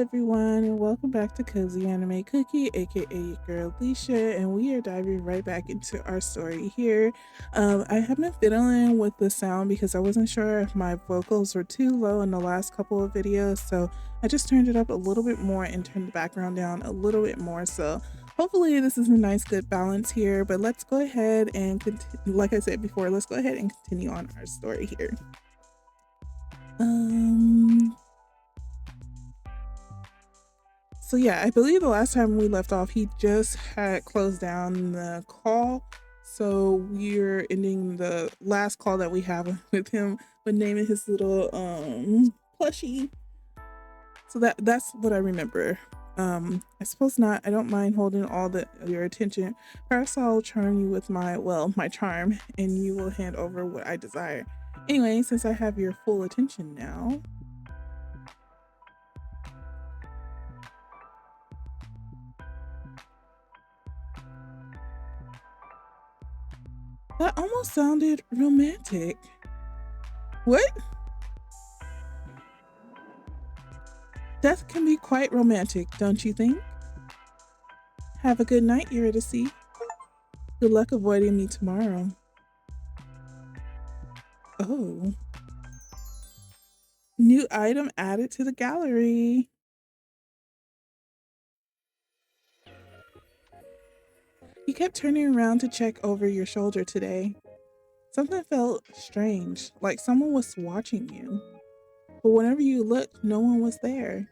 everyone, and welcome back to CozyAnimeCookie, aka your girl Leisha, and we are diving right back into our story here. I have been fiddling with the sound because I wasn't sure if my vocals were too low in the last couple of videos, so I just turned it up a little bit more and turned the background down a little bit more. So hopefully this is a nice, good balance here. But let's go ahead and like I said before, let's go ahead and continue on our story here. So yeah, I believe the last time we left off, he just had closed down the call. So we're ending the last call that we have with him, but naming his little plushie. So that's what I remember. I suppose not. I don't mind holding all your attention. Perhaps I'll charm you with my charm, and you will hand over what I desire. Anyway, since I have your full attention now. That almost sounded romantic. What? Death can be quite romantic, don't you think? Have a good night, Eurydice. Good luck avoiding me tomorrow. Oh. New item added to the gallery. You kept turning around to check over your shoulder today. Something felt strange, like someone was watching you. But whenever you looked, no one was there.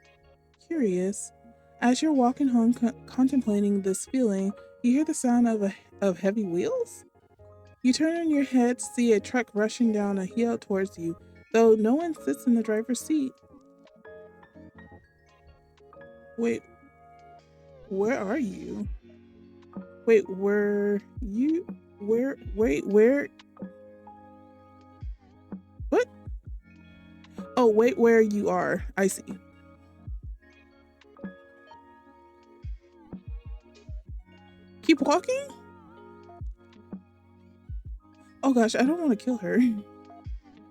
Curious. As you're walking home contemplating this feeling, you hear the sound of heavy wheels? You turn on your head to see a truck rushing down a hill towards you, though no one sits in the driver's seat. Wait, where are you? Wait, where? What? Oh, wait, where you are. I see. Keep walking? Oh gosh, I don't want to kill her.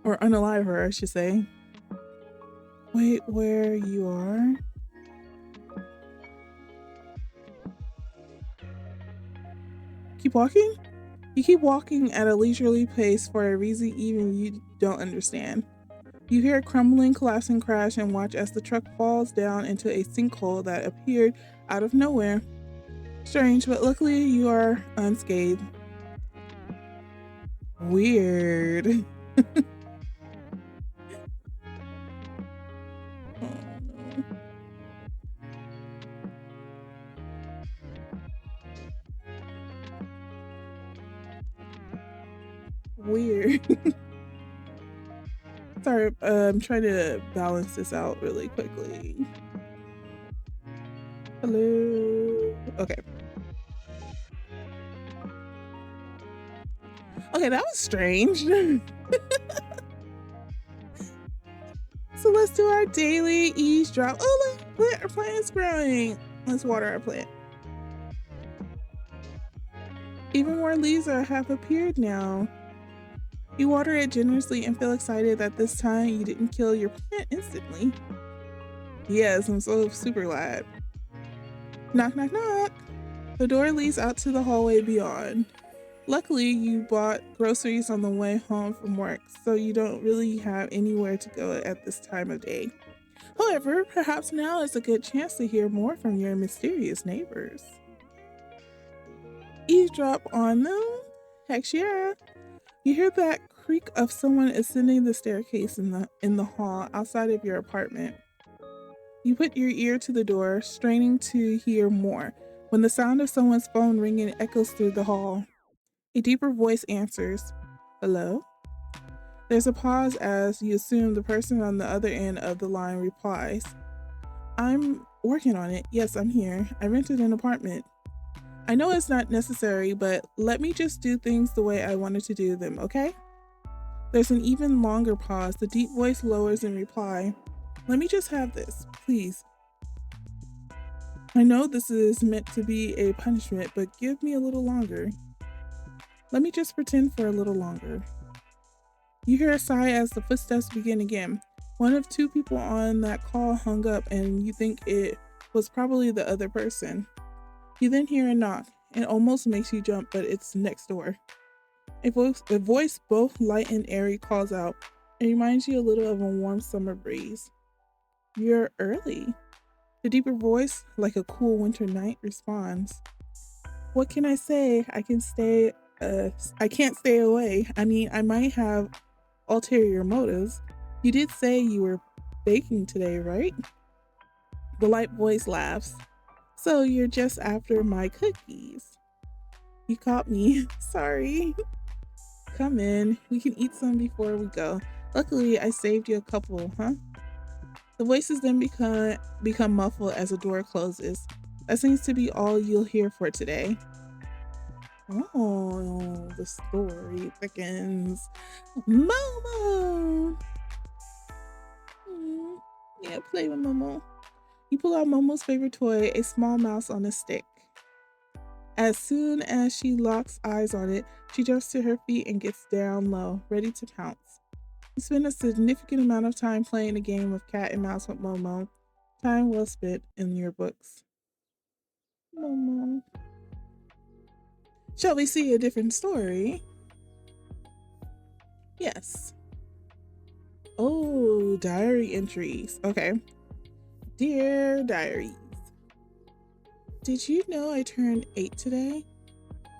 Or unalive her, I should say. Wait, where you are? Keep walking? You keep walking at a leisurely pace for a reason even you don't understand. You hear a crumbling, collapsing crash and watch as the truck falls down into a sinkhole that appeared out of nowhere. Strange, but luckily you are unscathed. Weird. Weird. Sorry, I'm trying to balance this out really quickly. Hello. Okay. Okay, that was strange. So let's do our daily eavesdrop. Oh, look, our plant is growing. Let's water our plant. Even more leaves have appeared now. You water it generously and feel excited that this time you didn't kill your plant instantly. Yes, I'm so super glad. Knock, knock, knock. The door leads out to the hallway beyond. Luckily, you bought groceries on the way home from work, so you don't really have anywhere to go at this time of day. However, perhaps now is a good chance to hear more from your mysterious neighbors. Eavesdrop on them? Heck yeah. You hear that creak of someone ascending the staircase in the hall outside of your apartment. You put your ear to the door, straining to hear more, when the sound of someone's phone ringing echoes through the hall. A deeper voice answers, "Hello?" There's a pause as you assume the person on the other end of the line replies, "I'm working on it. Yes, I'm here. I rented an apartment. I know it's not necessary, but let me just do things the way I wanted to do them, okay?" There's an even longer pause. The deep voice lowers in reply, "Let me just have this, please. I know this is meant to be a punishment, but give me a little longer. Let me just pretend for a little longer." You hear a sigh as the footsteps begin again. One of two people on that call hung up, and you think it was probably the other person. You then hear a knock. It almost makes you jump, but it's next door. A voice both light and airy calls out. It reminds you a little of a warm summer breeze. You're early. The deeper voice, like a cool winter night, responds. What can I say? I can't stay away. I mean, I might have ulterior motives. You did say you were baking today, right? The light voice laughs. So you're just after my cookies. You caught me. Sorry. Come in. We can eat some before we go. Luckily, I saved you a couple, huh? The voices then become muffled as the door closes. That seems to be all you'll hear for today. Oh, the story thickens. Momo! Yeah, play with Momo. You pull out Momo's favorite toy, a small mouse on a stick. As soon as she locks eyes on it, she jumps to her feet and gets down low, ready to pounce. You spend a significant amount of time playing a game of cat and mouse with Momo. Time well spent in your books. Momo. Shall we see a different story? Yes. Oh, diary entries. Okay. Dear Diaries. Did you know I turned 8 today?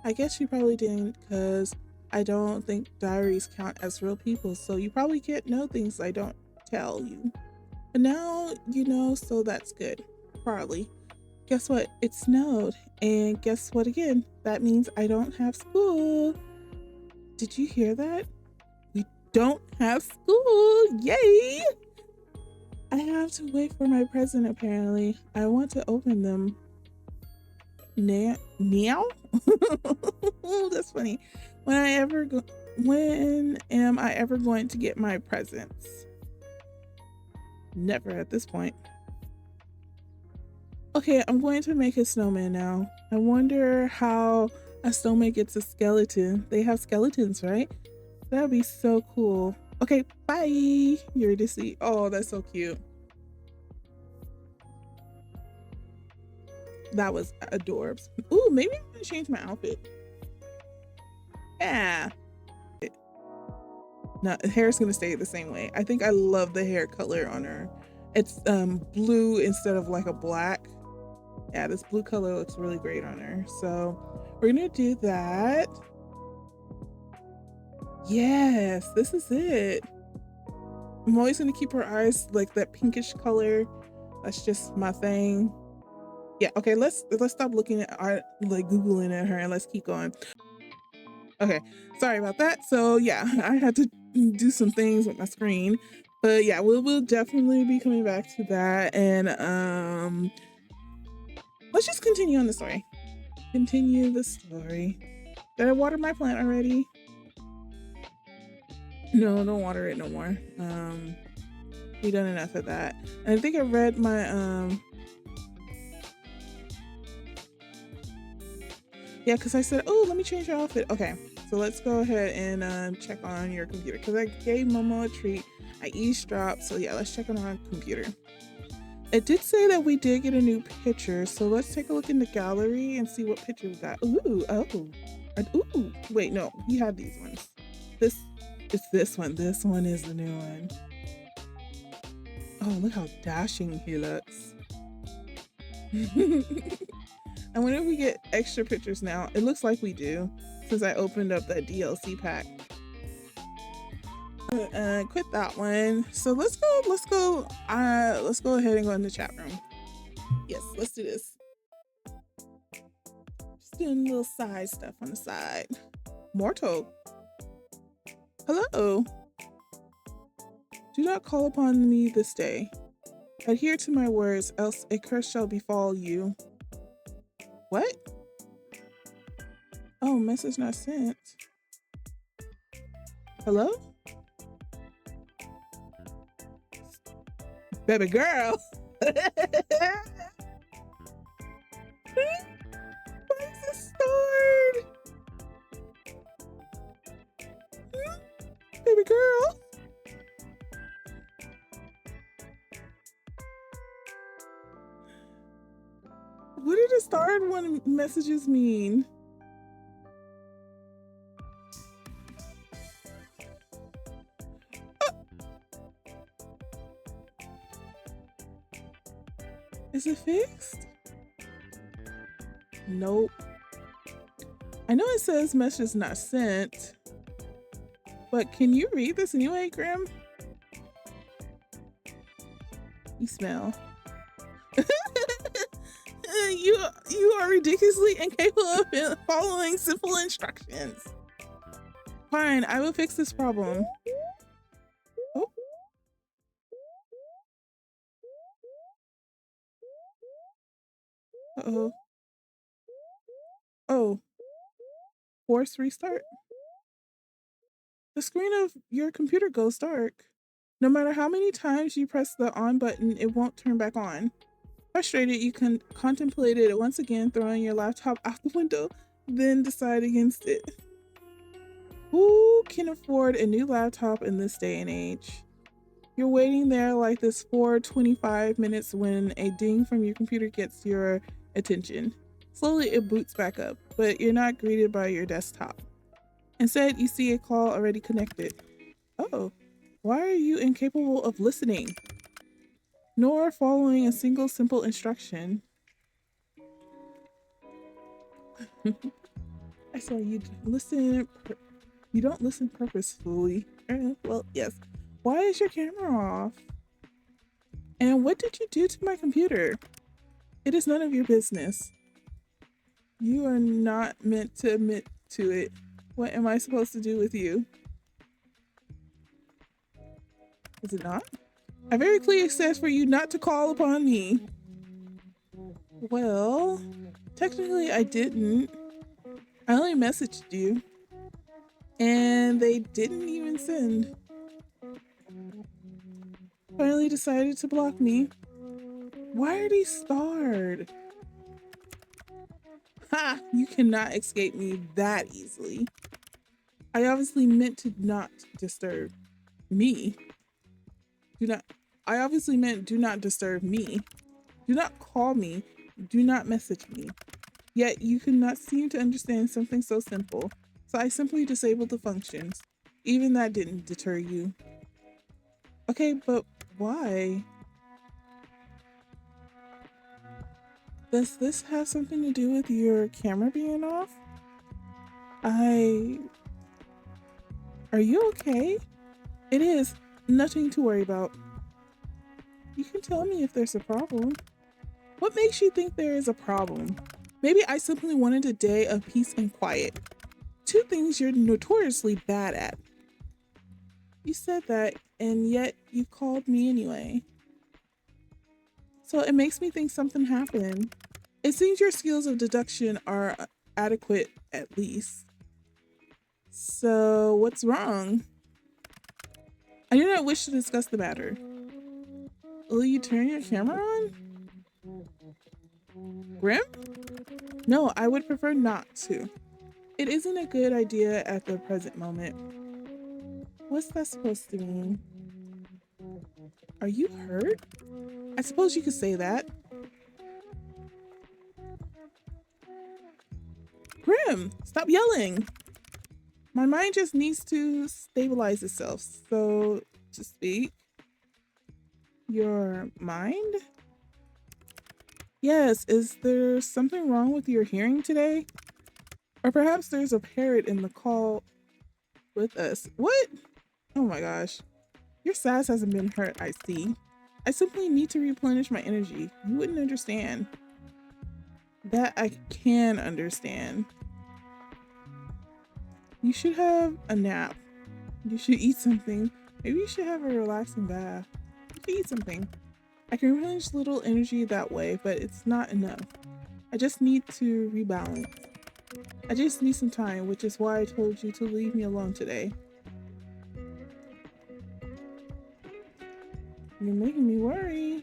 I guess you probably didn't, because I don't think diaries count as real people, so you probably can't know things I don't tell you. But now you know, so that's good. Probably. Guess what? It snowed. And guess what again? That means I don't have school. Did you hear that? We don't have school. Yay! I have to wait for my present apparently. I want to open them. Meow? That's funny. When am I ever going to get my presents? Never at this point. Okay, I'm going to make a snowman now. I wonder how a snowman gets a skeleton. They have skeletons, right? That'd be so cool. Okay, bye. You're deceased. Oh, that's so cute. That was adorbs. Ooh, maybe I'm gonna change my outfit. Yeah. No, the hair's gonna stay the same way. I think I love the hair color on her. It's blue instead of like a black. Yeah, this blue color looks really great on her. So we're gonna do that. Yes, this is it. I'm always gonna keep her eyes like that pinkish color. That's just my thing. Yeah, okay, let's stop looking at art, like Googling at her, and let's keep going. Okay, sorry about that. So yeah, I had to do some things with my screen. But yeah, we'll definitely be coming back to that. And let's just continue on the story. Continue the story. Did I water my plant already? No, don't water it no more. We done enough of that. And I think I read my yeah, because I said, oh, let me change your outfit. Okay, so let's go ahead and check on your computer, because I gave Momo a treat. I eavesdropped, so yeah, let's check on our computer. It did say that we did get a new picture, so let's take a look in the gallery and see what picture we got. Ooh, oh, ooh, wait, no, we had these ones. It's this one. This one is the new one. Oh, look how dashing he looks. I wonder if we get extra pictures now. It looks like we do, since I opened up that DLC pack. Quit that one. So let's go ahead and go in the chat room. Yes, let's do this. Just doing little side stuff on the side. Mortal. Hello. Do not call upon me this day. Adhere to my words, else a curse shall befall you. What? Oh, message not sent. Hello? Baby girl. Why is this stored? Baby girl. starred one messages mean? Is it fixed? Nope. I know it says message not sent, but can you read this anyway, Grim? You smell. You are ridiculously incapable of following simple instructions. Fine, I will fix this problem. Oh. Uh-oh. Oh. Force restart? The screen of your computer goes dark. No matter how many times you press the on button, it won't turn back on. Frustrated, you contemplated it once again, throwing your laptop out the window, then decide against it. Who can afford a new laptop in this day and age? You're waiting there like this for 25 minutes when a ding from your computer gets your attention. Slowly it boots back up, but you're not greeted by your desktop. Instead, you see a call already connected. Oh, why are you incapable of listening? Nor following a single simple instruction. I saw you listen. You don't listen purposefully. Well, yes. Why is your camera off? And what did you do to my computer? It is none of your business. You are not meant to admit to it. What am I supposed to do with you? Is it not? I very clearly says for you not to call upon me. Well, technically I didn't. I only messaged you. And they didn't even send. Finally decided to block me. Why are they starred? Ha! You cannot escape me that easily. I obviously meant to not disturb me. I obviously meant do not disturb me. Do not call me. Do not message me. Yet you could not seem to understand something so simple. So I simply disabled the functions. Even that didn't deter you. Okay, but why? Does this have something to do with your camera being off? Are you okay? It is. Nothing to worry about. You can tell me if there's a problem. What makes you think there is a problem? Maybe I simply wanted a day of peace and quiet. Two things you're notoriously bad at. You said that, and yet you called me anyway. So it makes me think something happened. It seems your skills of deduction are adequate at least. So what's wrong? I do not wish to discuss the matter. Will you turn your camera on? Grim? No, I would prefer not to. It isn't a good idea at the present moment. What's that supposed to mean? Are you hurt? I suppose you could say that. Grim, stop yelling. My mind just needs to stabilize itself, so to speak. Your mind? Yes, is there something wrong with your hearing today? Or perhaps there's a parrot in the call with us. What? Oh my gosh. Your sass hasn't been hurt, I see. I simply need to replenish my energy. You wouldn't understand. That I can understand. You should have a nap. You should eat something. Maybe you should have a relaxing bath. You should eat something. I can replenish little energy that way, but it's not enough. I just need to rebalance. I just need some time, which is why I told you to leave me alone today. You're making me worry.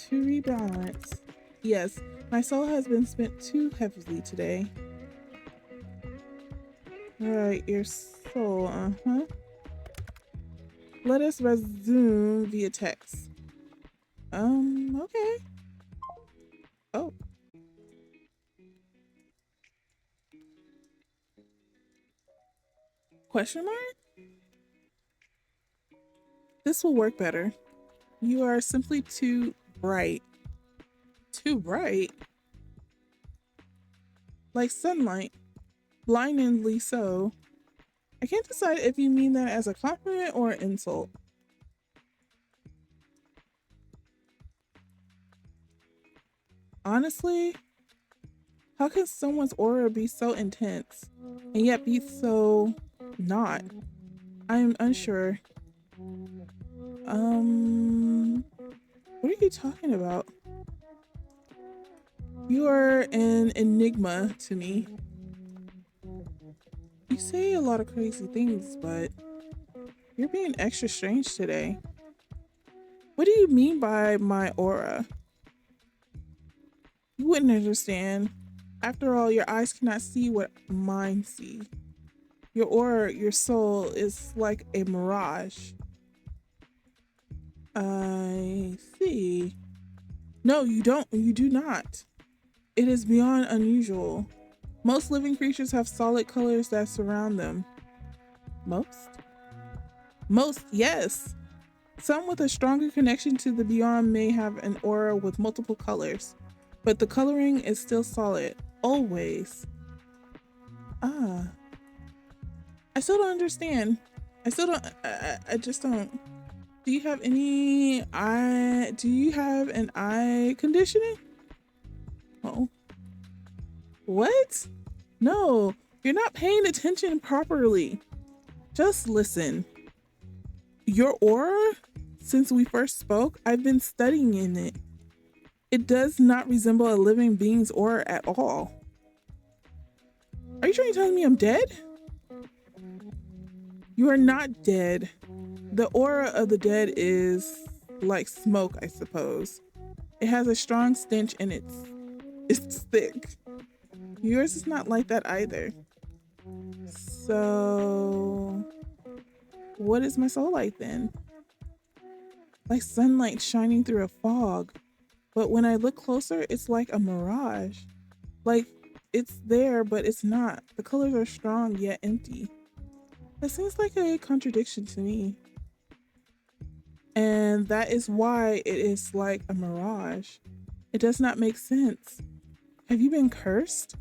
To rebalance. Yes, my soul has been spent too heavily today. Right, your soul, uh-huh. Let us resume via text. Okay. Oh. Question mark? This will work better. You are simply too bright. Too bright? Like sunlight. Blindingly so. I can't decide if you mean that as a compliment or an insult. Honestly, how can someone's aura be so intense and yet be so not? I am unsure. What are you talking about? You are an enigma to me. You say a lot of crazy things, but you're being extra strange today. What do you mean by my aura? You wouldn't understand. After all, your eyes cannot see what mine see. Your aura, your soul, is like a mirage. I see. No, you don't. You do not. It is beyond unusual. Most living creatures have solid colors that surround them. Most? Most, yes. Some with a stronger connection to the beyond may have an aura with multiple colors, but the coloring is still solid, always. Ah. I still don't understand. I still don't, I just don't. Do you have any do you have an eye conditioning? Oh. What? No, you're not paying attention properly. Just listen. Your aura, since we first spoke, I've been studying in it. It does not resemble a living being's aura at all. Are you trying to tell me I'm dead? You are not dead. The aura of the dead is like smoke, I suppose. It has a strong stench and it's thick. Yours is not like that either. So, what is my soul like then? Like sunlight shining through a fog. But when I look closer, it's like a mirage. Like it's there, but it's not. The colors are strong yet empty. That seems like a contradiction to me. And that is why it is like a mirage. It does not make sense. Have you been cursed?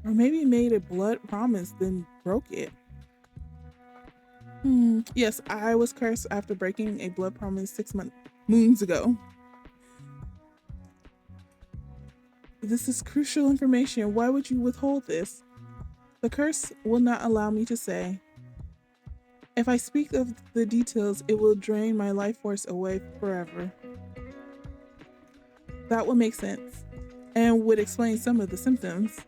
Or maybe made a blood promise, then broke it? Yes, I was cursed after breaking a blood promise 6 moons ago. This is crucial information. Why would you withhold this? The curse will not allow me to say. If I speak of the details, it will drain my life force away forever. That would make sense and would explain some of the symptoms.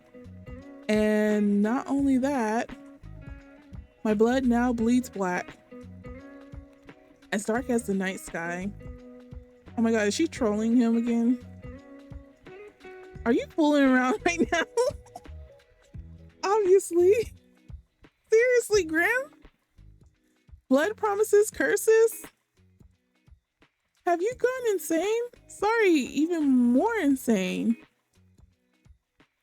And not only that, my blood now bleeds black, as dark as the night sky. Oh my god, is she trolling him again? Are you fooling around right now? Obviously. Seriously, Grim? Blood promises, curses? Have you gone insane? Sorry, even more insane.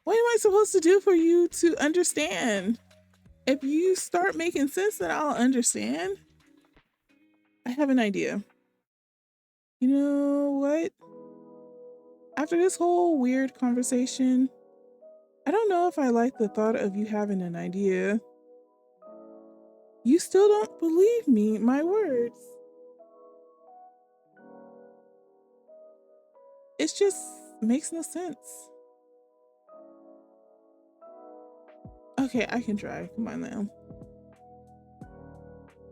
What am I supposed to do for you to understand? If you start making sense, then I'll understand. I have an idea. You know what? After this whole weird conversation, I don't know if I like the thought of you having an idea. You still don't believe me, my words. It just makes no sense. Okay, I can try. Come on now.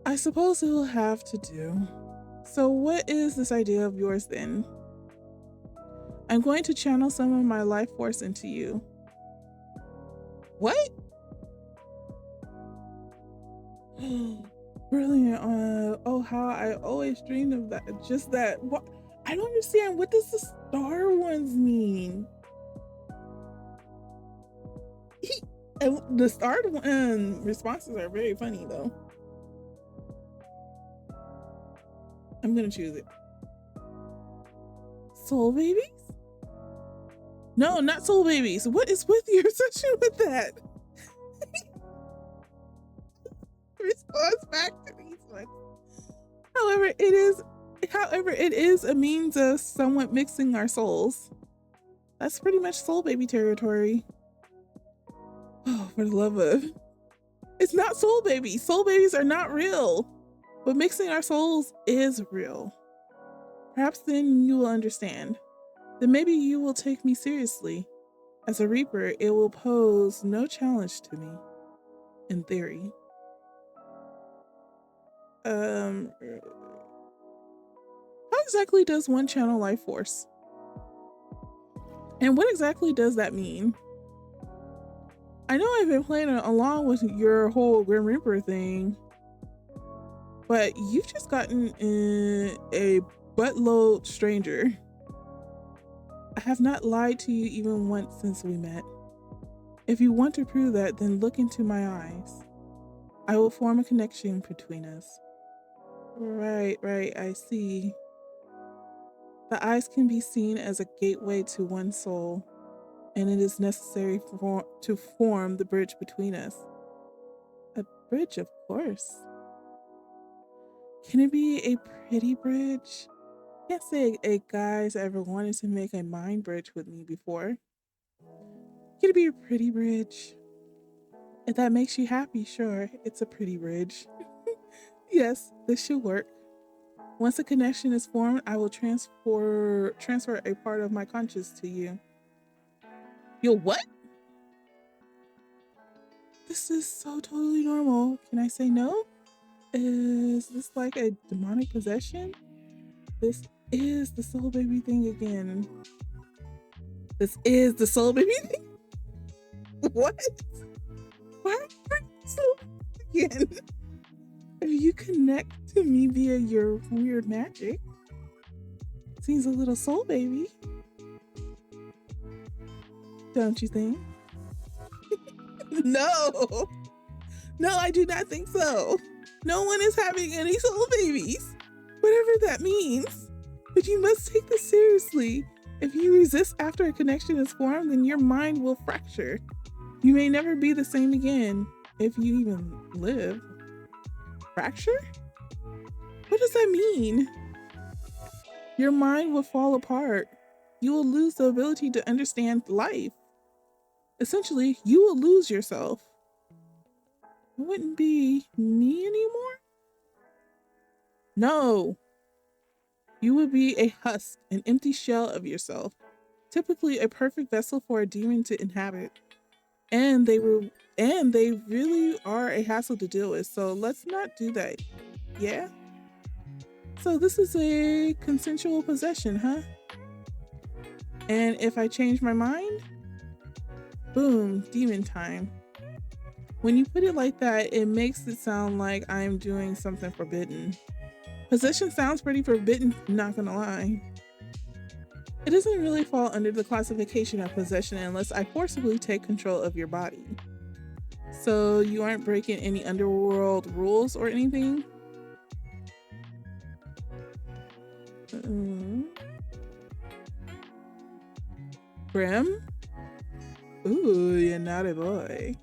I suppose it will have to do. So what is this idea of yours then? I'm going to channel some of my life force into you. What? Brilliant. Oh, how I always dreamed of that. Just that. What? I don't understand. What does the star ones mean? The star responses are very funny though. I'm gonna choose it. Soul babies? No, not soul babies. What is with your obsession with that? Response. us back to these ones. However, it is a means of somewhat mixing our souls. That's pretty much soul baby territory. Oh, for the love of... It's not soul baby. Soul babies are not real. But mixing our souls is real. Perhaps then you will understand. Then maybe you will take me seriously. As a Reaper, it will pose no challenge to me. In theory. How exactly does one channel life force? And what exactly does that mean? I know I've been playing along with your whole Grim Reaper thing, but you've just gotten a buttload stranger. I have not lied to you even once since we met. If you want to prove that, then look into my eyes. I will form a connection between us. Right, I see. The eyes can be seen as a gateway to one's soul, and it is necessary to form the bridge between us. A bridge, of course. Can it be a pretty bridge? Can't say a guy's ever wanted to make a mind bridge with me before. Can it be a pretty bridge? If that makes you happy, sure, it's a pretty bridge. Yes, this should work. Once a connection is formed, I will transfer a part of my conscious to you. Yo, what? This is so totally normal. Can I say no? Is this like a demonic possession? This is the soul baby thing again. This is the soul baby thing? What? Why are you so again? If you connect to me via your weird magic, seems a little soul baby. Don't you think? No, I do not think so. No one is having any soul babies, whatever that means. But you must take this seriously. If you resist after a connection is formed, then your mind will fracture. You may never be the same again, if you even live. Fracture? What does that mean? Your mind will fall apart. You will lose the ability to understand life. Essentially, you will lose yourself. It wouldn't be me anymore? No. You would be a husk, an empty shell of yourself. Typically a perfect vessel for a demon to inhabit. And they really are a hassle to deal with, so let's not do that. Yeah? So this is a consensual possession, huh? And if I change my mind? Boom, demon time. When you put it like that, it makes it sound like I'm doing something forbidden. Possession sounds pretty forbidden, not gonna lie. It doesn't really fall under the classification of possession unless I forcibly take control of your body. So you aren't breaking any underworld rules or anything? Grim? Ooh, you're naughty boy.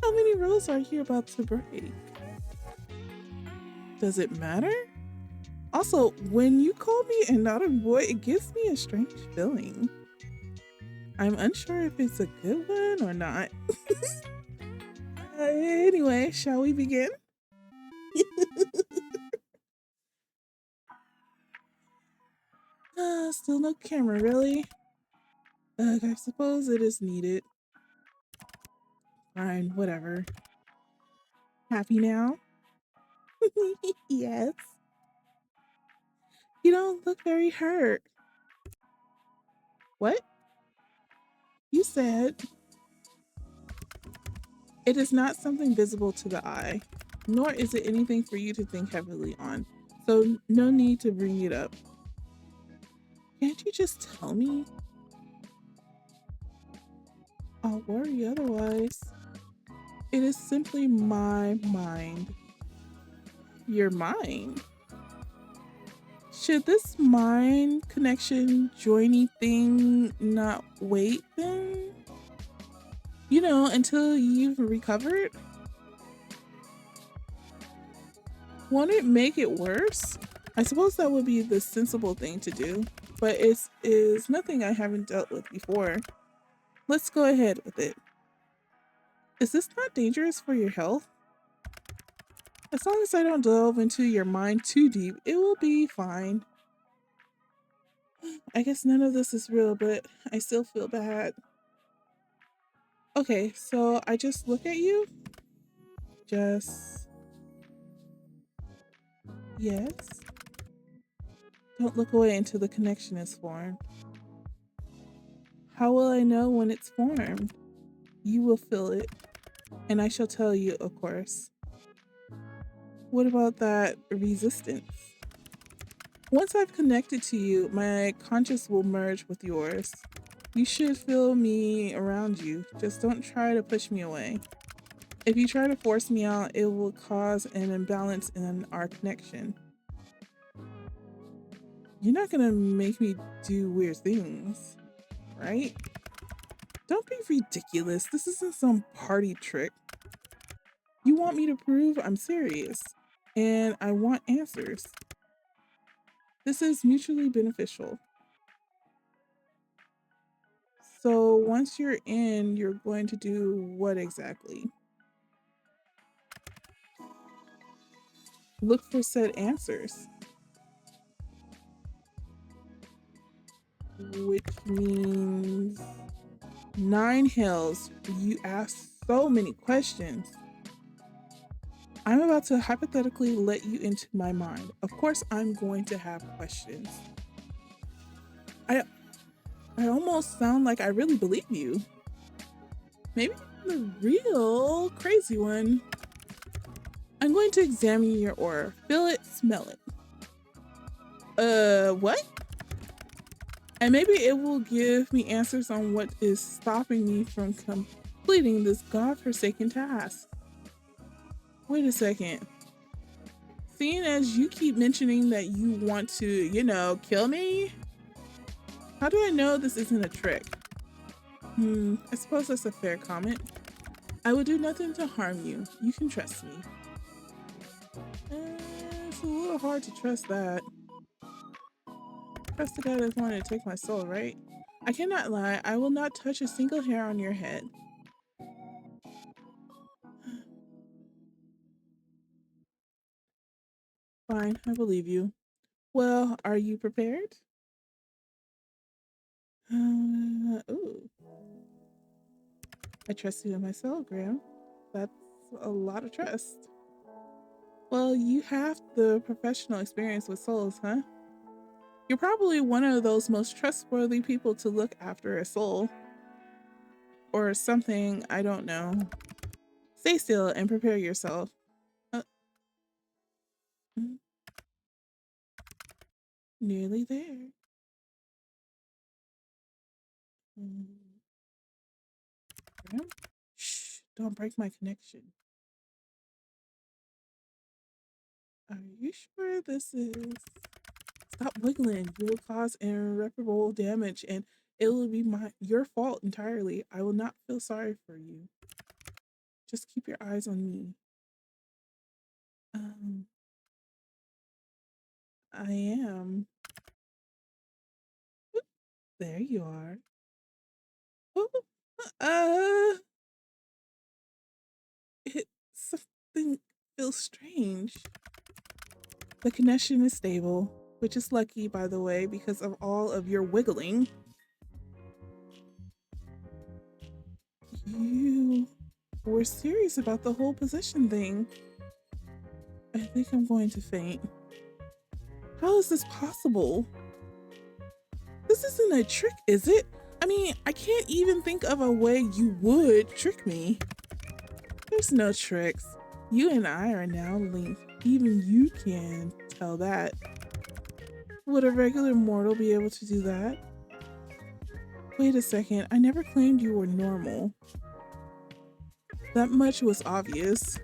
How many rules are you about to break? Does it matter? Also, when you call me a naughty boy, it gives me a strange feeling. I'm unsure if it's a good one or not. Anyway, shall we begin? Still no camera, really? I suppose it is needed. Fine, whatever. Happy now? Yes. You don't look very hurt. What? You said it is not something visible to the eye, nor is it anything for you to think heavily on, so no need to bring it up. Can't you just tell me? I'll worry otherwise. It is simply my mind. Your mind? Should this mind connection joiny thing not wait then? You know, until you've recovered. Won't it make it worse? I suppose that would be the sensible thing to do, but it is nothing I haven't dealt with before. Let's go ahead with it. Is this not dangerous for your health? As long as I don't delve into your mind too deep, it will be fine. I guess none of this is real, but I still feel bad. Okay, so I just look at you? Just... yes? Don't look away until the connection is formed. How will I know when it's formed? You will feel it, and I shall tell you, of course. What about that resistance? Once I've connected to you, my conscience will merge with yours. You should feel me around you. Just don't try to push me away. If you try to force me out, it will cause an imbalance in our connection. You're not gonna make me do weird things, right? Don't be ridiculous. This isn't some party trick. You want me to prove I'm serious, and I want answers. This is mutually beneficial. So once you're in, you're going to do what exactly? Look for said answers. Which means 9 hells. You ask so many questions. I'm about to hypothetically let you into my mind. Of course, I'm going to have questions. I almost sound like I really believe you. Maybe I'm the real crazy one. I'm going to examine your aura. Feel it, smell it. What? And maybe it will give me answers on what is stopping me from completing this godforsaken task. Wait a second. Seeing as you keep mentioning that you want to, you know, kill me, how do I know this isn't a trick? I suppose that's a fair comment. I will do nothing to harm you. You can trust me. It's a little hard to trust that. Trust the guy that's wanting to take my soul, right? I cannot lie. I will not touch a single hair on your head. Fine, I believe you. Well, are you prepared? Ooh. I trust you in my soul, Graham. That's a lot of trust. Well, you have the professional experience with souls, huh? You're probably one of those most trustworthy people to look after a soul. Or something, I don't know. Stay still and prepare yourself. Nearly there. Shh, don't break my connection. Are you sure this is... Stop wiggling. You will cause irreparable damage and it will be your fault entirely. I will not feel sorry for you. Just keep your eyes on me. I am. Oop, there you are. Ooh, something feels strange. The connection is stable, which is lucky, by the way, because of all of your wiggling. You were serious about the whole possession thing. I think I'm going to faint. How is this possible? This isn't a trick, is it? I mean, I can't even think of a way you would trick me. There's no tricks. You and I are now linked. Even you can tell that. Would a regular mortal be able to do that? Wait a second, I never claimed you were normal. That much was obvious.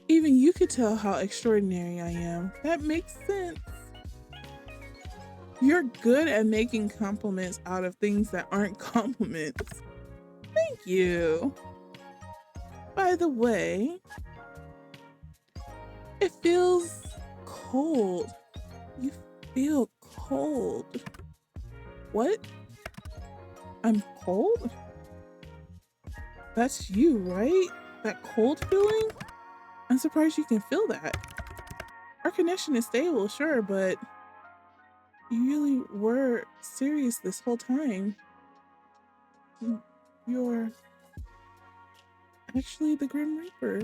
Even you could tell how extraordinary I am. That makes sense. You're good at making compliments out of things that aren't compliments. Thank you. By the way, it feels cold. You feel cold. What? I'm cold? That's you, right? That cold feeling? I'm surprised you can feel that. Our connection is stable, sure, but you really were serious this whole time. You're actually the Grim Reaper.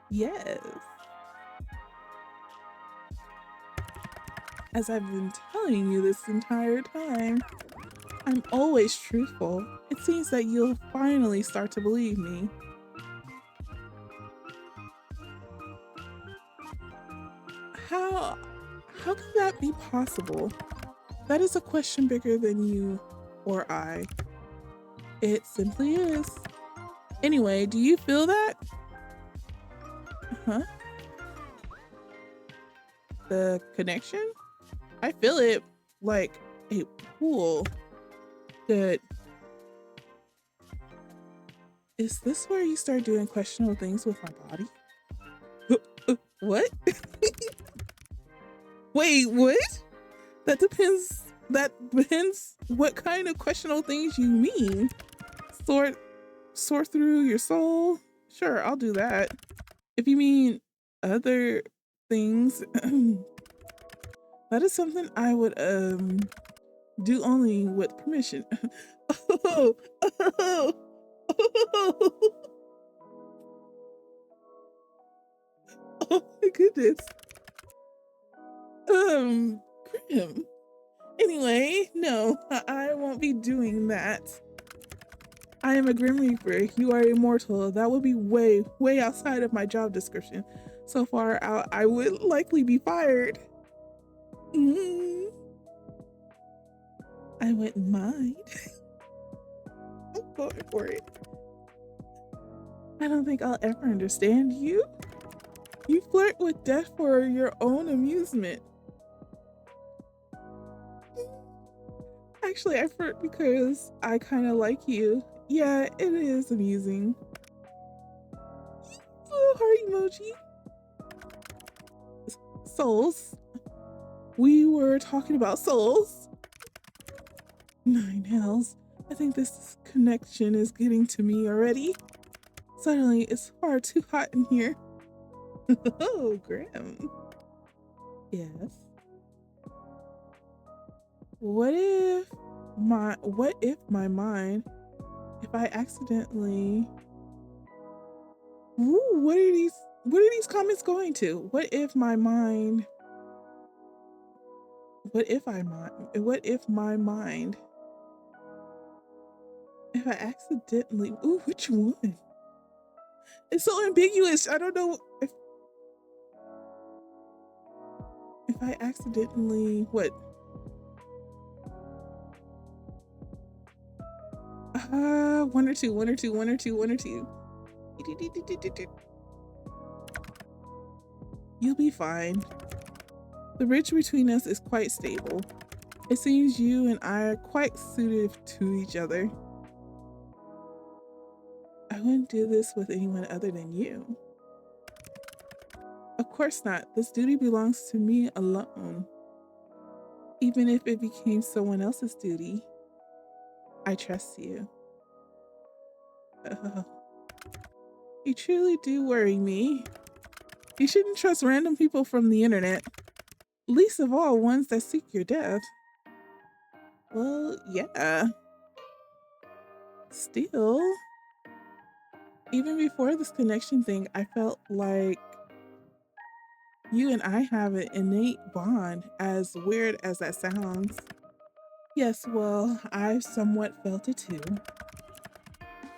Yes. As I've been telling you this entire time, I'm always truthful. It seems that you'll finally start to believe me. How can that be possible? That is a question bigger than you or I. It simply is. Anyway, do you feel that? Huh? The connection? I feel it like a pool. Good. Is this where you start doing questionable things with my body? What? Wait, what? That depends what kind of questionable things you mean. Sort through your soul? Sure, I'll do that. If you mean other things, that is something I would do only with permission. Oh, oh, oh, oh my goodness. Grim. Anyway, no, I won't be doing that. I am a Grim Reaper. You are immortal. That would be way, way outside of my job description. So far out, I would likely be fired. I wouldn't mind. I'm going for it. I don't think I'll ever understand you. You flirt with death for your own amusement. Actually, I flirt because I kind of like you. Yeah, it is amusing. Little heart emoji. Souls. We were talking about souls. 9 hells. I think this connection is getting to me already. Suddenly, it's far too hot in here. Oh, Grim. Yes. What if my mind, if I accidentally, ooh, what are these comments going to? What if my mind, if I accidentally, ooh, which one? It's so ambiguous. I don't know if I accidentally, what? One or two. You'll be fine. The bridge between us is quite stable. It seems you and I are quite suited to each other. I wouldn't do this with anyone other than you. Of course not. This duty belongs to me alone. Even if it became someone else's duty, I trust you. You truly do worry me. You shouldn't trust random people from the internet. Least of all ones that seek your death. Well, yeah. Still, even before this connection thing, I felt like you and I have an innate bond, as weird as that sounds. Yes, well, I've somewhat felt it too.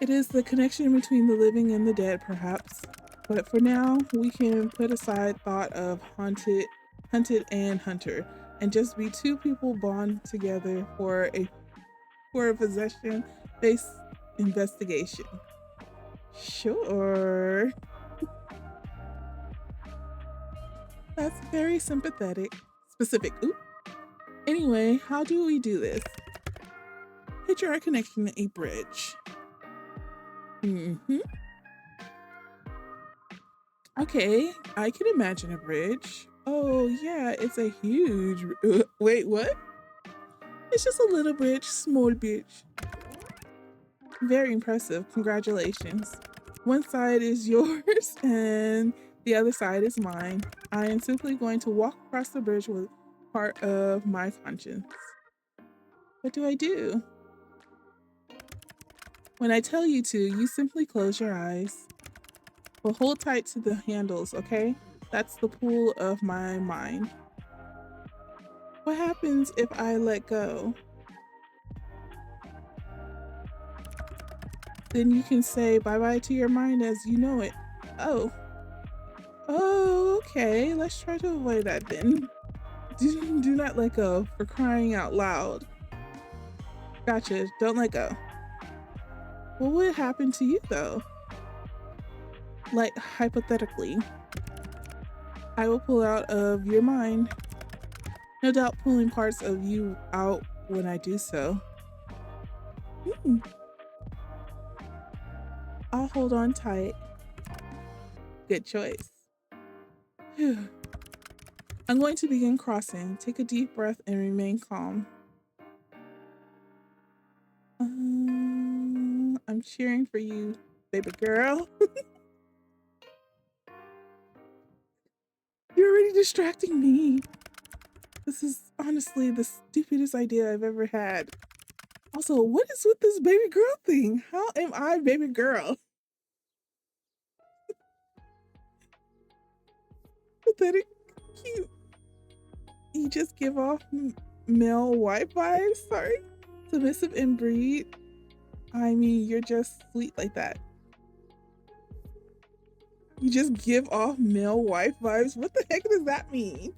It is the connection between the living and the dead, perhaps. But for now, we can put aside thought of hunted and hunter, and just be two people bond together for a possession-based investigation. Sure. That's very specific. Ooh. Anyway, how do we do this? Picture our connection a bridge. Mm-hmm. Okay, I can imagine a bridge. Oh, yeah, it's a huge. Wait, what? It's just a little bridge, small bridge. Very impressive. Congratulations. One side is yours and the other side is mine. I am simply going to walk across the bridge with part of my conscience. What do I do? When I tell you to, you simply close your eyes. But hold tight to the handles, okay? That's the pull of my mind. What happens if I let go? Then you can say bye-bye to your mind as you know it. Oh. Oh, okay. Let's try to avoid that then. Do not let go, for crying out loud. Gotcha. Don't let go. What would happen to you though? Like, hypothetically, I will pull out of your mind. No doubt pulling parts of you out when I do so. I'll hold on tight. Good choice. Phew. I'm going to begin crossing. Take a deep breath and remain calm. I'm cheering for you, baby girl. You're already distracting me. This is honestly the stupidest idea I've ever had. Also, what is with this baby girl thing? How am I baby girl? Pathetic, cute. You just give off male wife vibes, sorry. Submissive and breed. I mean, you're just sweet like that. You just give off male wife vibes? What the heck does that mean?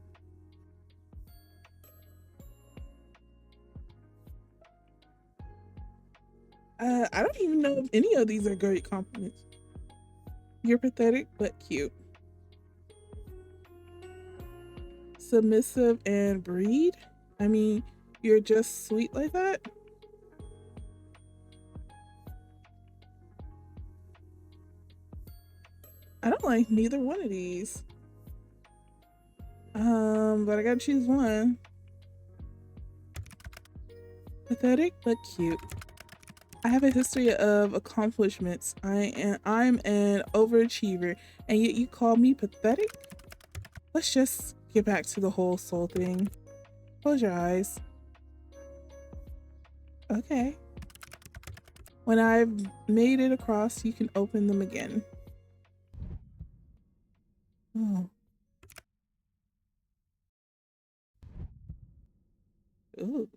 I don't even know if any of these are great compliments. You're pathetic, but cute. Submissive and breed? I mean, you're just sweet like that? I don't like neither one of these. But I gotta choose one. Pathetic, but cute. I have a history of accomplishments. I'm an overachiever, and yet you call me pathetic? Let's just get back to the whole soul thing. Close your eyes. Okay. When I've made it across, you can open them again. Oh. Ooh.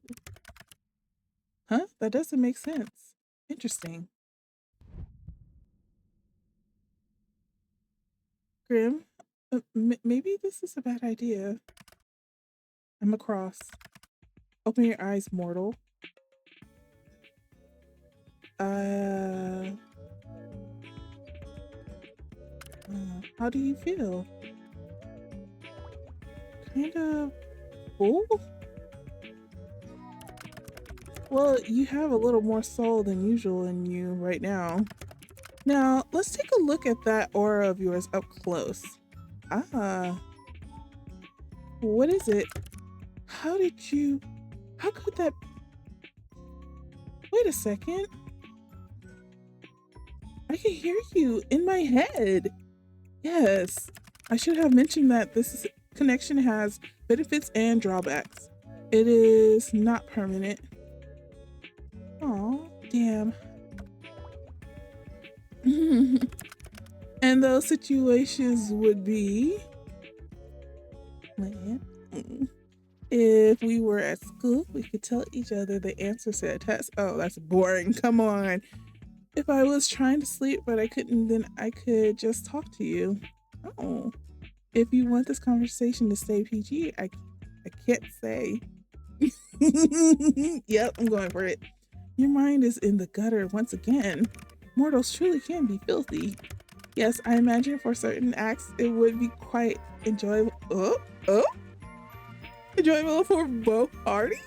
Huh? That doesn't make sense. Interesting. Grim, maybe this is a bad idea. I'm across. Open your eyes, mortal. How do you feel? Kind of full? Well, you have a little more soul than usual in you right now. Now, let's take a look at that aura of yours up close. Ah. What is it? How could that... Wait a second. I can hear you in my head. Yes, I should have mentioned that this connection has benefits and drawbacks. It is not permanent. Oh, damn. And those situations would be... If we were at school, we could tell each other the answers to a test. Oh, that's boring. Come on. If I was trying to sleep but I couldn't, then I could just talk to you. Oh. If you want this conversation to stay PG, I can't say. Yep, I'm going for it. Your mind is in the gutter once again. Mortals truly can be filthy. Yes, I imagine for certain acts it would be quite enjoyable. Enjoyable for both parties?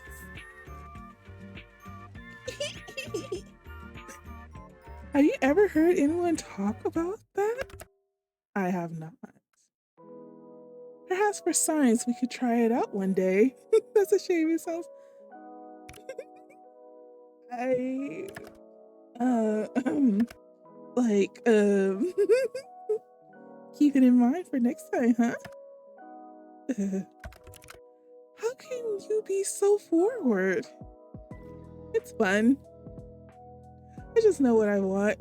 Have you ever heard anyone talk about that? I have not. Perhaps for science we could try it out one day. That's a shame. It sounds. I like keep it in mind for next time, huh? How can you be so forward? It's fun. I just know what I want.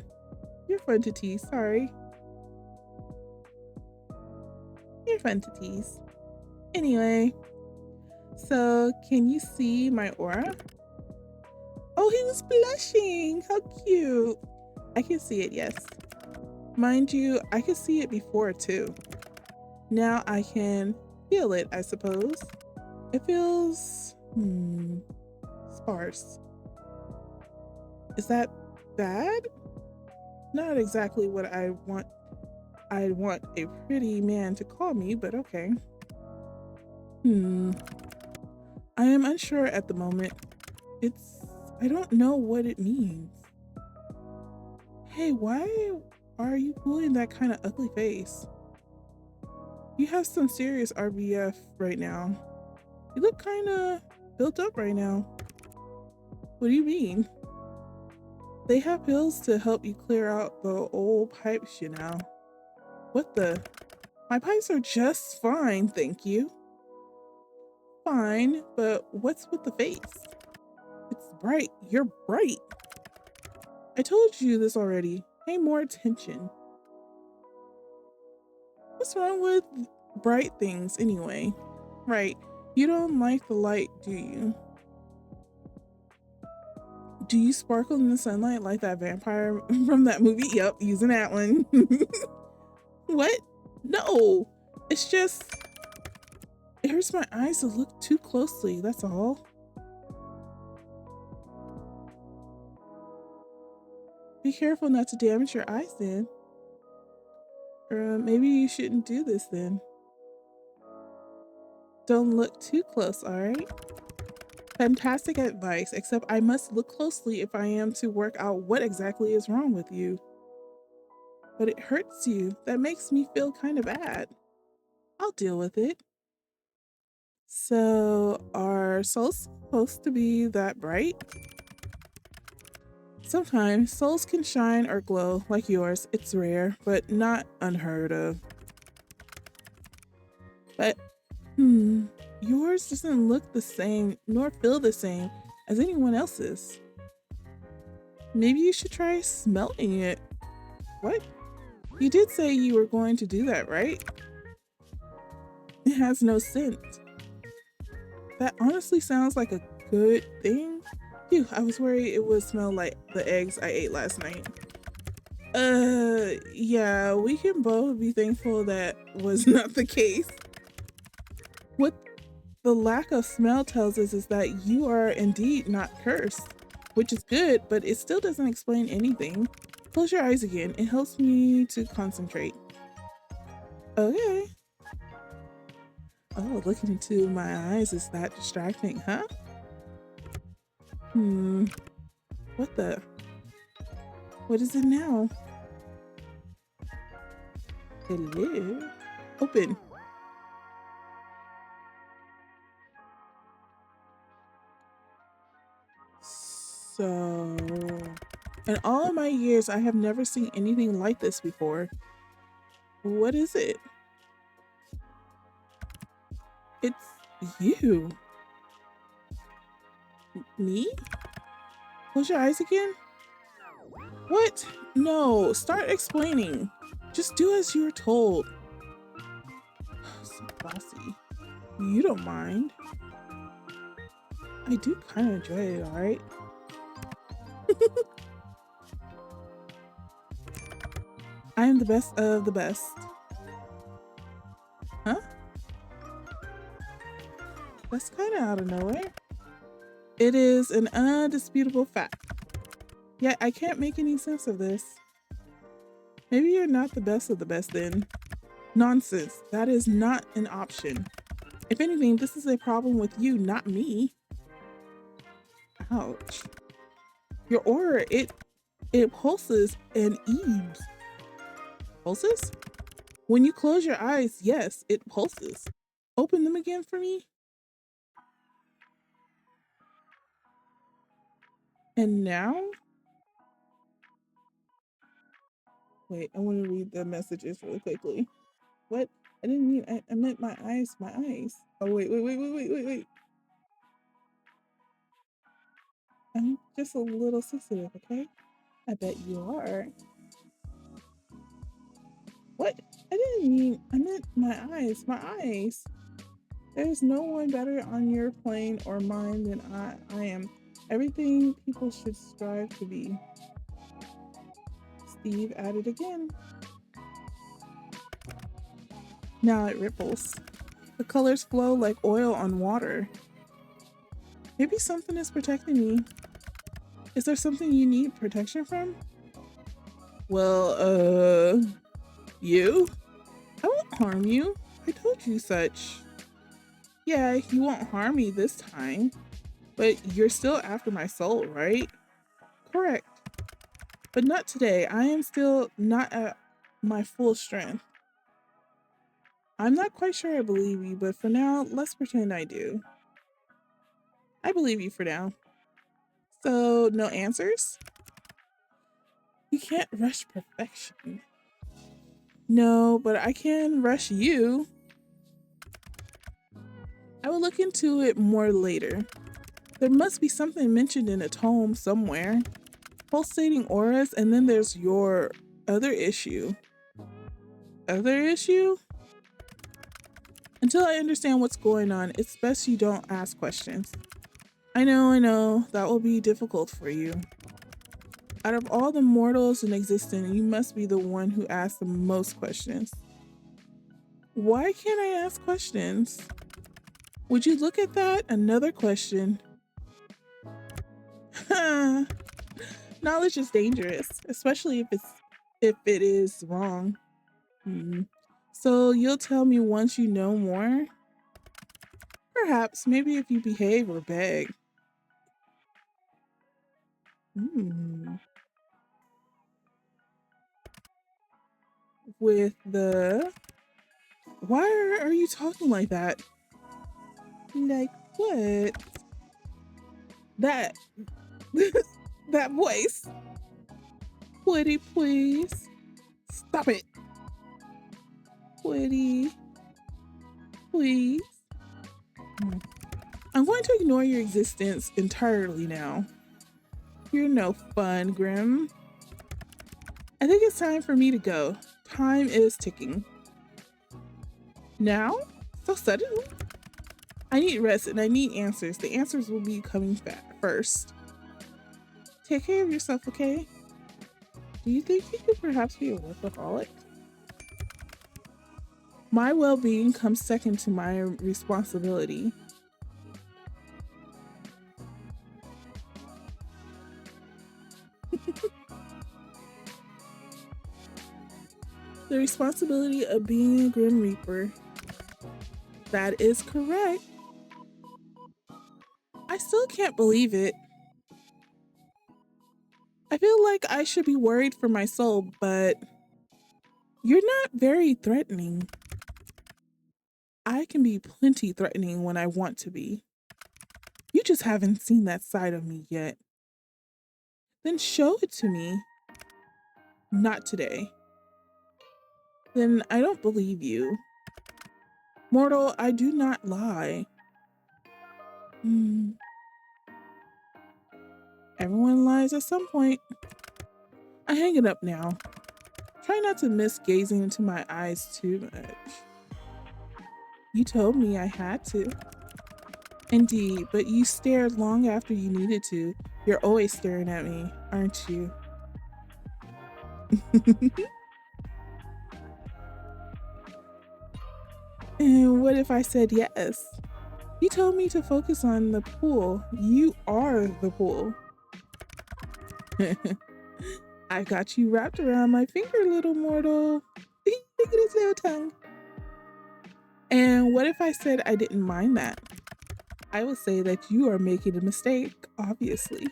You're fun to tease, sorry. You're fun to tease. Anyway, so can you see my aura? Oh, he was blushing. How cute. I can see it, yes. Mind you, I could see it before too. Now I can feel it, I suppose. It feels sparse. Is that bad? Not exactly what I want. I want a pretty man to call me, but okay. I am unsure at the moment. I don't know what it means. Hey, why are you pulling that kind of ugly face? You have some serious RBF right now. You look kind of built up right now. What do you mean? They have pills to help you clear out the old pipes, you know. What the? My pipes are just fine, thank you. Fine, but what's with the face? It's bright. You're bright. I told you this already. Pay more attention. What's wrong with bright things anyway? Right. You don't like the light, do you? Do you sparkle in the sunlight like that vampire from that movie? Yep, using that one. What? No. It's just... It hurts my eyes to look too closely, that's all. Be careful not to damage your eyes then. Or maybe you shouldn't do this then. Don't look too close, alright? Fantastic advice, except I must look closely if I am to work out what exactly is wrong with you. But it hurts you. That makes me feel kind of bad. I'll deal with it. So, are souls supposed to be that bright? Sometimes souls can shine or glow like yours. It's rare, but not unheard of. But, yours doesn't look the same nor feel the same as anyone else's. Maybe you should try smelling it. What? You did say you were going to do that, right? It has no scent. That honestly sounds like a good thing. Phew, I was worried it would smell like the eggs I ate last night. Yeah, we can both be thankful that was not the case. What the lack of smell tells us is that you are indeed not cursed, which is good, but it still doesn't explain anything. Close your eyes again. It helps me to concentrate. Okay. Oh, looking into my eyes is that distracting, huh? What the? What is it now? Hello? Open. So, in all of my years, I have never seen anything like this before. What is it? It's you. Me? Close your eyes again? What? No, start explaining. Just do as you're told. So bossy. You don't mind. I do kind of enjoy it, alright? I am the best of the best. Huh? That's kind of out of nowhere. It is an undisputable fact. Yet I can't make any sense of this. Maybe you're not the best of the best then. Nonsense. That is not an option. If anything, this is a problem with you, not me. Ouch. Your aura, it It pulses and eaves. Pulses? When you close your eyes, yes, it pulses. Open them again for me. And now? Wait, I want to read the messages really quickly. What? I didn't mean, I meant my eyes, my eyes. Oh, wait. I'm just a little sensitive, okay? I bet you are. What? I didn't mean, I meant my eyes, my eyes. There's no one better on your plane or mine than I am. Everything people should strive to be. Steve added again. Now it ripples. The colors flow like oil on water. Maybe something is protecting me. Is there something you need protection from? Well, you? I won't harm you. I told you such. Yeah, you won't harm me this time. But you're still after my soul, right? Correct. But not today. I am still not at my full strength. I'm not quite sure I believe you, but for now, let's pretend I do. I believe you for now. So, no answers? You can't rush perfection. No, but I can rush you. I will look into it more later. There must be something mentioned in a tome somewhere. Pulsating auras, and then there's your other issue. Other issue? Until I understand what's going on, it's best you don't ask questions. I know, that will be difficult for you. Out of all the mortals in existence, you must be the one who asks the most questions. Why can't I ask questions? Would you look at that? Another question. Knowledge is dangerous, especially if it is wrong. So you'll tell me once you know more? Perhaps, maybe if you behave or beg. With the... Why are you talking like that? Like what? That... that voice. Woody, please. Stop it. Woody. Please. I'm going to ignore your existence entirely now. You're no fun, Grim. I think it's time for me to go. Time is ticking. Now? So suddenly? I need rest and I need answers. The answers will be coming first. Take care of yourself, okay? Do you think you could perhaps be a workaholic? My well-being comes second to my responsibility. The responsibility of being a Grim Reaper. That is correct. I still can't believe it. I feel like I should be worried for my soul, but you're not very threatening. I can be plenty threatening when I want to be. You just haven't seen that side of me yet. Then show it to me. Not today. Then I don't believe you. Mortal, I do not lie. Everyone lies at some point. I hang it up now. Try not to miss gazing into my eyes too much. You told me I had to. Indeed, but you stared long after you needed to. You're always staring at me, aren't you? And what if I said yes? You told me to focus on the pool. You are the pool. I got you wrapped around my finger, little mortal. Look at his little tongue. And what if I said I didn't mind that? I would say that you are making a mistake, obviously.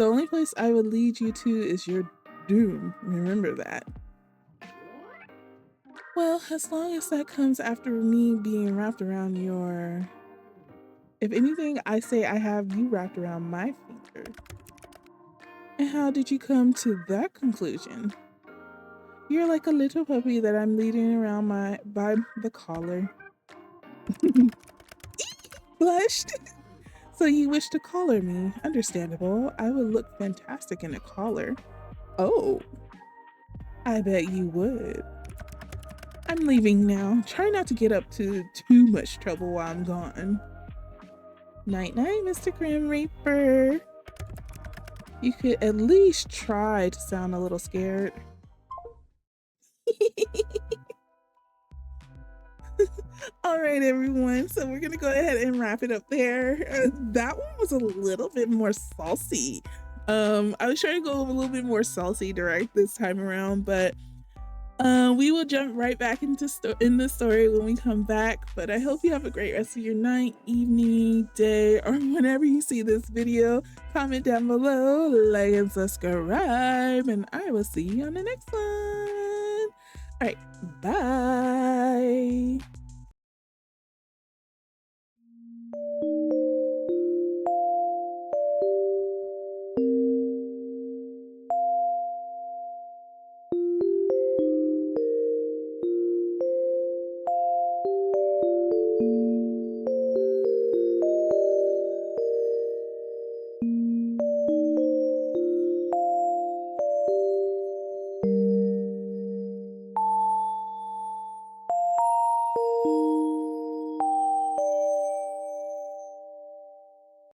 The only place I would lead you to is your doom. Remember that. Well, as long as that comes after me being wrapped around your... If anything, I say I have you wrapped around my finger. And how did you come to that conclusion? You're like a little puppy that I'm leading around by the collar. Blushed. So you wish to collar me. Understandable. I would look fantastic in a collar. Oh, I bet you would. I'm leaving now. Try not to get up to too much trouble while I'm gone. Night-night, Mr. Grim Reaper. You could at least try to sound a little scared. All right, everyone. So we're going to go ahead and wrap it up there. That one was a little bit more saucy. I was trying to go a little bit more saucy direct this time around, but we will jump right back into the story when we come back. But I hope you have a great rest of your night, evening, day, or whenever you see this video. Comment down below, like and subscribe, and I will see you on the next one. All right, bye.